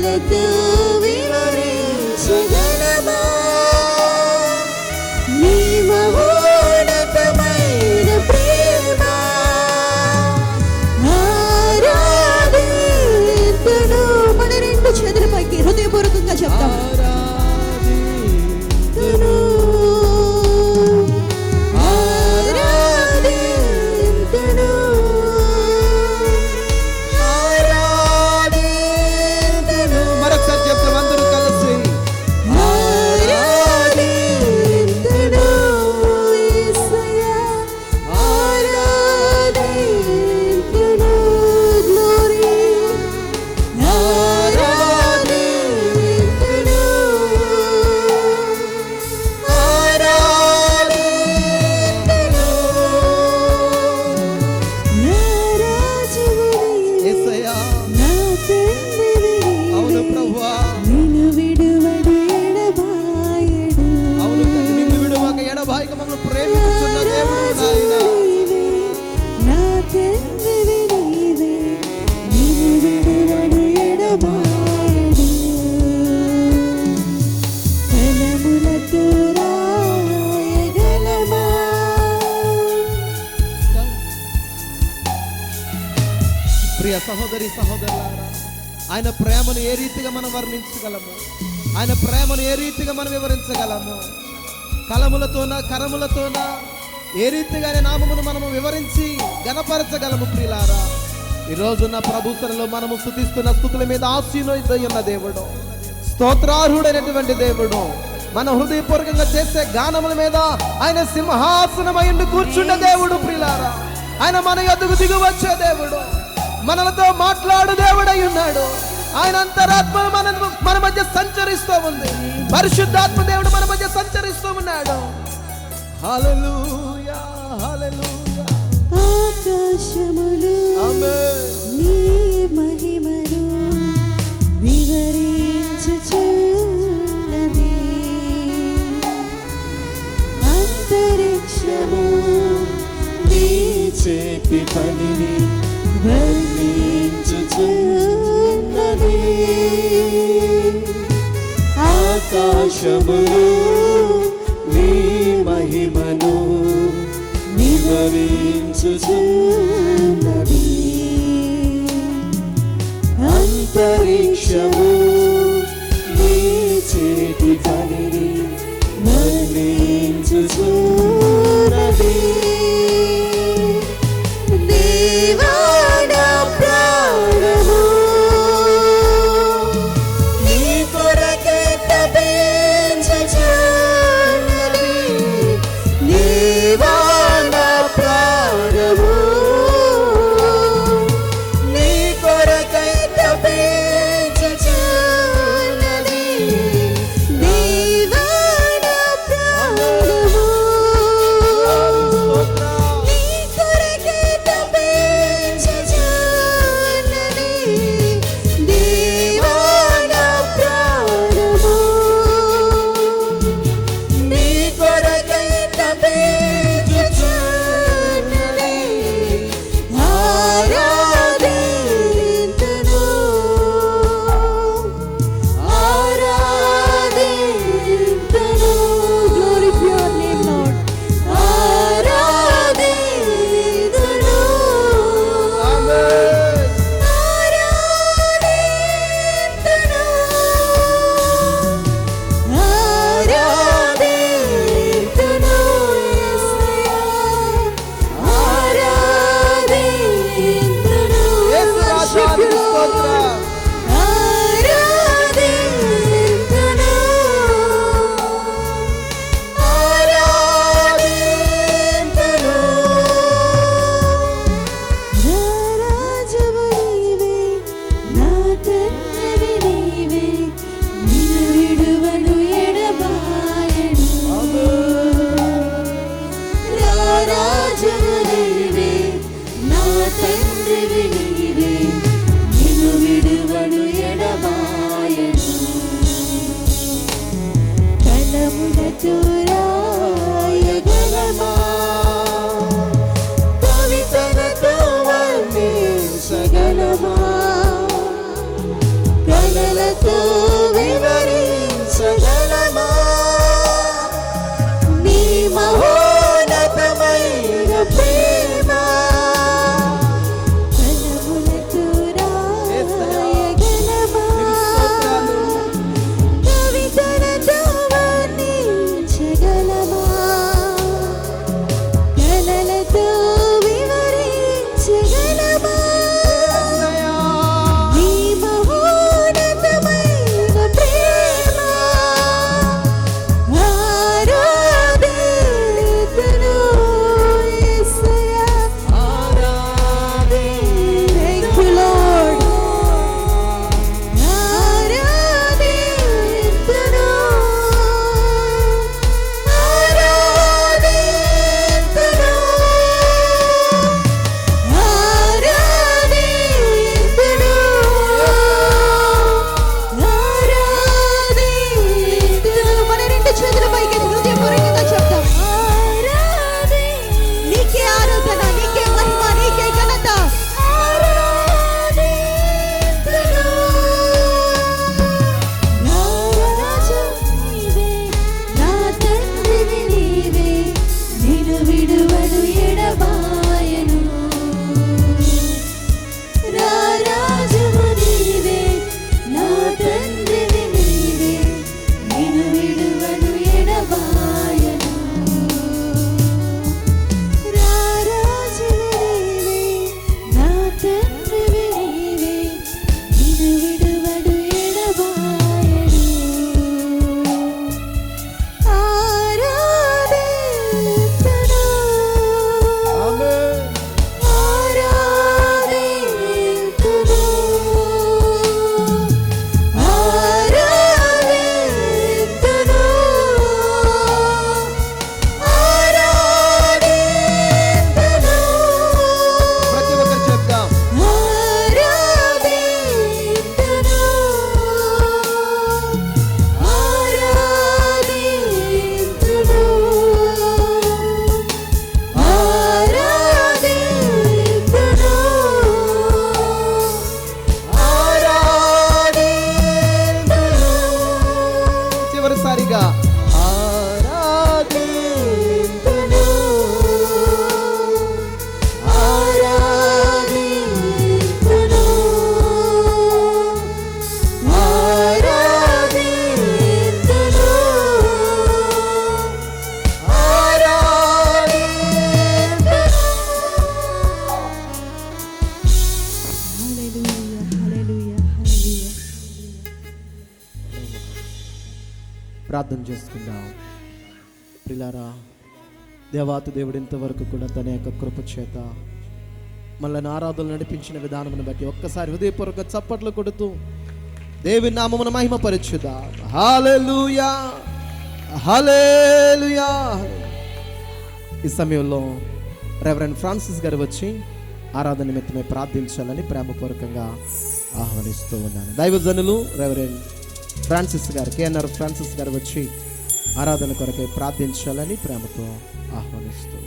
పదములతో వివరించగలమా నీ మహోన్నతమైన ప్రేమ ఆరాధింతును. మన రెండు చేతుల పైకి హృదయపూర్వకంగా చెప్తాం. ప్రియ సహోదరి సహోదరులారా, ఆయన ప్రేమను ఏ రీతిగా మనం వర్ణించగలము? ఆయన ప్రేమను ఏ రీతిగా మనం వివరించగలము? కలములతోన కరములతోన ఏ రీతిగా నామమును మనము వివరించి గణపరచగలము? ప్రియులారా, ఈ రోజున్న ప్రభుత్వంలో మనము స్తుతిస్తున్న స్తుతుల మీద ఆశీనుడైన దేవుడు, స్తోత్రార్హుడైనటువంటి దేవుడు, మన హృదయపూర్వకంగా చేసే గానముల మీద ఆయన సింహాసనమై కూర్చున్న దేవుడు. ప్రియులారా, ఆయన మన యొద్దకు దిగి వచ్చే దేవుడు, మనలతో మాట్లాడు దేవుడై ఉన్నాడు. ఆయన అంతరాత్మ మన మధ్య సంచరిస్తూ ఉంది. పరిశుద్ధాత్మ దేవుడు మన మధ్య సంచరిస్తూ ఉన్నాడు. హల్లెలూయా, హల్లెలూయా. ఆకాశములు నీ మహిమను వివరించుచున్నది, అంతరిక్షము నీ చేతి పనిని వర్ణించుచున్నది. ఆకాశములు నీ మహిమను వివరించుచున్నది, అంతరిక్షము నీ చేతి పనిని వర్ణించుచున్నది. దేవా నా ప్రాణము నీ కొరకే తపించుచున్నది. దేవా నా ప్రాణము హల్లెలూయా హల్లెలూయా హల్లెలూయా. ప్రార్థన చేసుకుందాం. ప్రియులారా, దేవాతి దేవుడు ఇంతవరకు కూడా తన యొక్క కృప చేత మనల్ని ఆరాధనలు నడిపించిన విధానమును బట్టి ఒక్కసారి హృదయపూర్వక చప్పట్లు కొడుతూ దేవుని నామమున మహిమపరచుదాం. హల్లెలూయా హల్లెలూయా. ఈ సమయంలో రెవరెండ్ ఫ్రాన్సిస్ గారు వచ్చి ఆరాధన నిమిత్తమే ప్రార్థించాలని ప్రేమపూర్వకంగా ఆహ్వానిస్తూ ఉన్నాను. దైవజనులు రెవరెండ్ ఫ్రాన్సిస్ గారు, కేఎన్ఆర్ ఫ్రాన్సిస్ గారు వచ్చి ఆరాధన కొరకై ప్రార్థించాలని ప్రేమతో ఆహ్వానిస్తూ